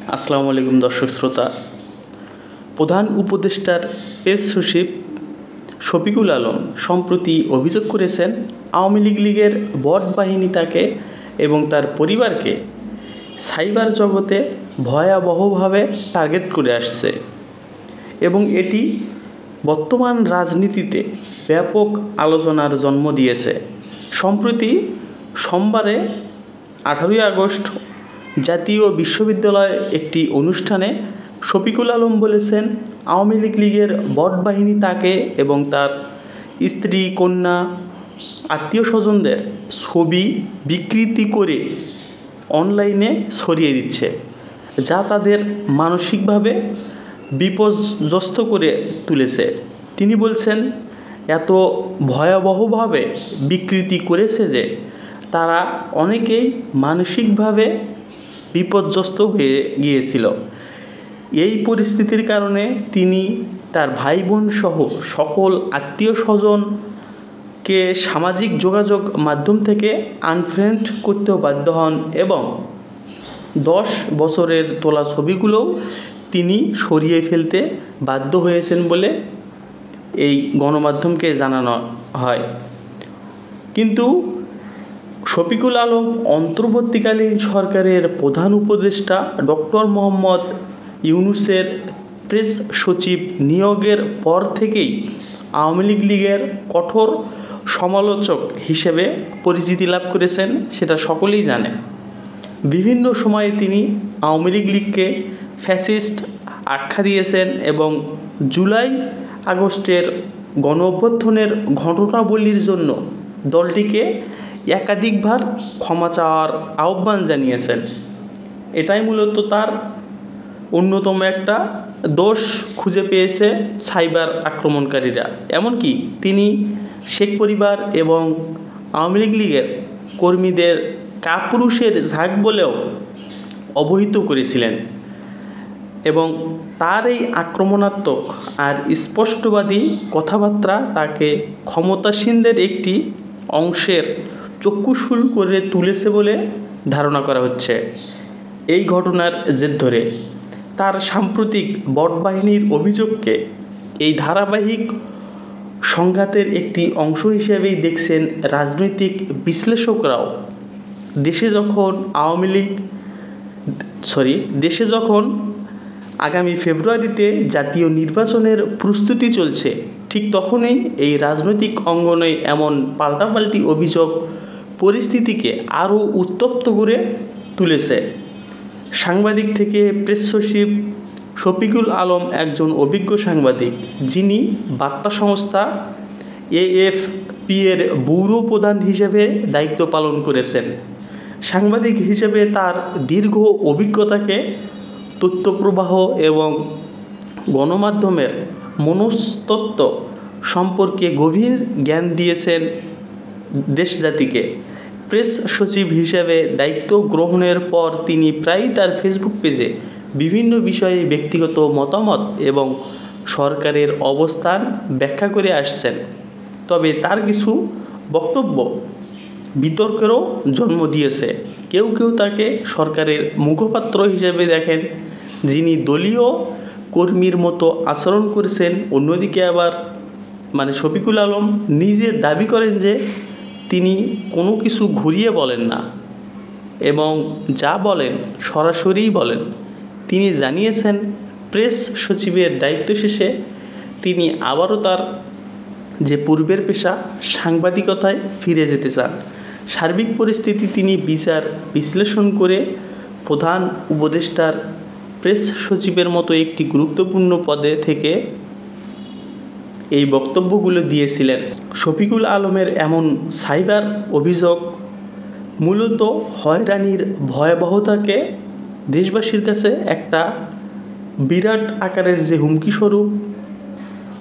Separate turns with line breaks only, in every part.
আসসালামু আলাইকুম দর্শক শ্রোতা। প্রধান উপদেষ্টার প্রেস সচিব শফিকুল আলম সম্প্রতি অভিযোগ করেছেন আওয়ামী লীগের বট বাহিনী তাকে এবং তার পরিবারকে সাইবার জগতে ভয়াবহভাবে টার্গেট করে আসছে এবং এটি বর্তমান রাজনীতিতে ব্যাপক আলোচনার জন্ম দিয়েছে। সম্প্রতি সোমবারে 18 আগস্ট জাতীয় বিশ্ববিদ্যালয়ে একটি অনুষ্ঠানে শফিকুল আলম বলেছেন, আওয়ামী লীগের বট বাহিনী তাকে এবং তার স্ত্রী, কন্যা, আত্মীয় স্বজনদের ছবি বিকৃতি করে অনলাইনে ছড়িয়ে দিচ্ছে, যা তাদের মানসিকভাবে বিপর্যস্ত করে তুলেছে। তিনি বলছেন, এত ভয়াবহভাবে বিকৃতি করেছে যে তারা অনেকেই মানসিকভাবে বিপর্যস্ত হয়ে গিয়েছিল। এই পরিস্থিতির কারণে তিনি তার ভাই বোন সহ সকল আত্মীয় স্বজনকে সামাজিক যোগাযোগ মাধ্যম থেকে আনফ্রেন্ড করতেও বাধ্য হন এবং 10 বছরের তোলা ছবিগুলোও তিনি সরিয়ে ফেলতে বাধ্য হয়েছেন বলে এই গণমাধ্যমকে জানানো হয়। কিন্তু শফিকুল আলম অন্তর্বর্তীকালীন সরকারের প্রধান উপদেষ্টা ডক্টর মোহাম্মদ ইউনূসের প্রেস সচিব নিয়োগের পর থেকেই আওয়ামী লীগের কঠোর সমালোচক হিসেবে পরিচিতি লাভ করেছেন, সেটা সকলেই জানে। বিভিন্ন সময়ে তিনি আওয়ামী লীগকে ফ্যাসিস্ট আখ্যা দিয়েছেন এবং জুলাই আগস্টের গণ অভ্যুত্থানের ঘটনাবলীর জন্য দলটিকে একাধিকবার ক্ষমা চাওয়ার আহ্বান জানিয়েছেন। এটাই মূলত তার অন্যতম একটা দোষ খুঁজে পেয়েছে সাইবার আক্রমণকারীরা। এমনকি তিনি শেখ পরিবার এবং আওয়ামী লীগের কর্মীদের কাপুরুষের ঝাঁক বলেও অবহিত করেছিলেন এবং তার এই আক্রমণাত্মক আর স্পষ্টবাদী কথাবার্তা তাকে ক্ষমতাসীনদের একটি অংশের চক্ষুশূল করে তুলেছে বলে ধারণা করা হচ্ছে। এই ঘটনার জের ধরে তার সাম্প্রতিক বট বাহিনীর অভিযোগকে এই ধারাবাহিক সংঘাতের একটি অংশ হিসেবেই দেখছেন রাজনৈতিক বিশ্লেষকরাও। দেশে যখন আগামী ফেব্রুয়ারিতে জাতীয় নির্বাচনের প্রস্তুতি চলছে, ঠিক তখনই এই রাজনৈতিক অঙ্গনে এমন পাল্টাপাল্টি অভিযোগ পরিস্থিতিকে আরও উত্তপ্ত করে তুলেছে। সাংবাদিক থেকে প্রেস সচিব শফিকুল আলম একজন অভিজ্ঞ সাংবাদিক, যিনি বার্তা সংস্থা AFP-এর ব্যুরো প্রধান হিসেবে দায়িত্ব পালন করেছেন। সাংবাদিক হিসেবে তার দীর্ঘ অভিজ্ঞতাকে তথ্যপ্রবাহ এবং গণমাধ্যমের মনস্তত্ত্ব সম্পর্কে গভীর জ্ঞান দিয়েছেন দেশজাতিকে। প্রেস সচিব হিসেবে দায়িত্ব গ্রহণের পর তিনি প্রায়ই তার ফেসবুক পেজে বিভিন্ন বিষয়ে ব্যক্তিগত মতামত এবং সরকারের অবস্থান ব্যাখ্যা করে আসছেন। তবে তার কিছু বক্তব্য বিতর্কেরও জন্ম দিয়েছে। কেউ তাকে সরকারের মুখপাত্র হিসেবে দেখেন, যিনি দলীয় কর্মীর মতো আচরণ করেছেন। অন্যদিকে আবার শফিকুল আলম নিজে দাবি করেন যে তিনি কোনো কিছু ঘুরিয়ে বলেন না এবং যা বলেন সরাসরিই বলেন। তিনি জানিয়েছেন, প্রেস সচিবের দায়িত্ব শেষে তিনি আবারও তার যে পূর্বের পেশা সাংবাদিকতায় ফিরে যেতে চান। সার্বিক পরিস্থিতি তিনি বিশ্লেষণ করে প্রধান উপদেষ্টার প্রেস সচিবের মতো একটি গুরুত্বপূর্ণ পদে থেকে এই বক্তব্যগুলো দিয়েছিলেন। শফিকুল আলমের এমন সাইবার অভিযোগ মূলত হয়রানির ভয়াবহতাকে দেশবাসীর কাছে একটা বিরাট আকারের যে হুমকি স্বরূপ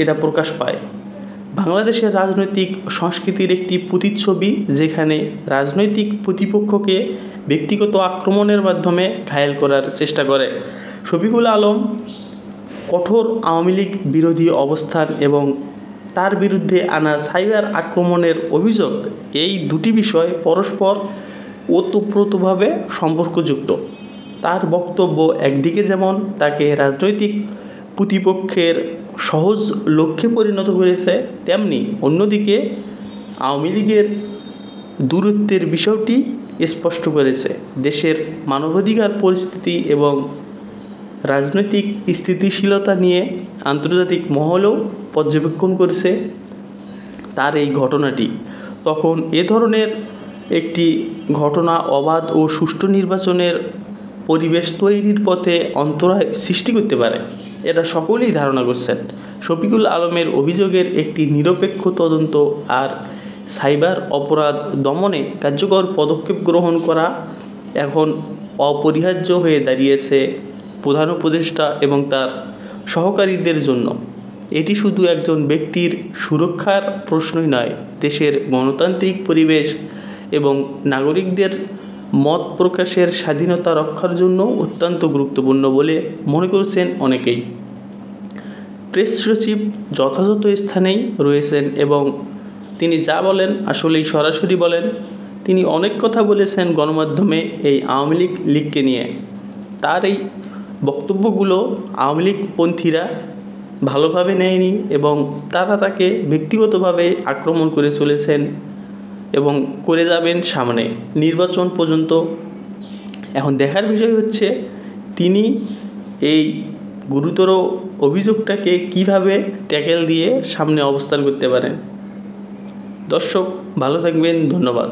এটা প্রকাশ পায়। বাংলাদেশের রাজনৈতিক সংস্কৃতির একটি প্রতিচ্ছবি, যেখানে রাজনৈতিক প্রতিপক্ষকে ব্যক্তিগত আক্রমণের মাধ্যমে ঘায়েল করার চেষ্টা করে। শফিকুল আলম কঠোর আওয়ামী লীগ বিরোধী অবস্থান এবং তার বিরুদ্ধে আনা সাইবার আক্রমণের অভিযোগ, এই দুটি বিষয় পরস্পর ওতপ্রোতভাবে সম্পর্কযুক্ত। তার বক্তব্য একদিকে যেমন তাকে রাজনৈতিক প্রতিপক্ষের সহজ লক্ষ্যে পরিণত করেছে, তেমনি অন্যদিকে আওয়ামী লীগের দূরত্বের বিষয়টি স্পষ্ট করেছে। দেশের মানবাধিকার পরিস্থিতি এবং রাজনৈতিক স্থিতিশীলতা নিয়ে আন্তর্জাতিক মহলও পর্যবেক্ষণ করেছে তার এই ঘটনাটি। তখন এ ধরনের একটি ঘটনা অবাধ ও সুষ্ঠু নির্বাচনের পরিবেশ তৈরির পথে অন্তরায় সৃষ্টি করতে পারে, এটা সকলেই ধারণা করছেন। শফিকুল আলমের অভিযোগের একটি নিরপেক্ষ তদন্ত আর সাইবার অপরাধ দমনে কার্যকর পদক্ষেপ গ্রহণ করা এখন অপরিহার্য হয়ে দাঁড়িয়েছে প্রধান উপদেষ্টা এবং তার সহকারীদের জন্য। এটি শুধু একজন ব্যক্তির সুরক্ষার প্রশ্নই নয়, দেশের গণতান্ত্রিক পরিবেশ এবং নাগরিকদের মত প্রকাশের স্বাধীনতা রক্ষার জন্য অত্যন্ত গুরুত্বপূর্ণ বলে মনে করছেন অনেকেই। প্রেস সচিব যথাযথ স্থানেই রয়েছেন এবং তিনি যা বলেন আসলেই সরাসরি বলেন। তিনি অনেক কথা বলেছেন গণমাধ্যমে এই আওয়ামী লীগকে নিয়ে। তার এই বক্তব্যগুলো আওয়ামী লীগপন্থীরা ভালোভাবে নেয়নি এবং তারা তাকে ব্যক্তিগতভাবে আক্রমণ করে চলেছেন এবং করে যাবেন সামনে নির্বাচন পর্যন্ত। এখন দেখার বিষয় হচ্ছে তিনি এই গুরুতর অভিযোগটাকে কিভাবে ট্যাকেল দিয়ে সামনে অবস্থান করতে পারেন। দর্শক ভালো থাকবেন, ধন্যবাদ।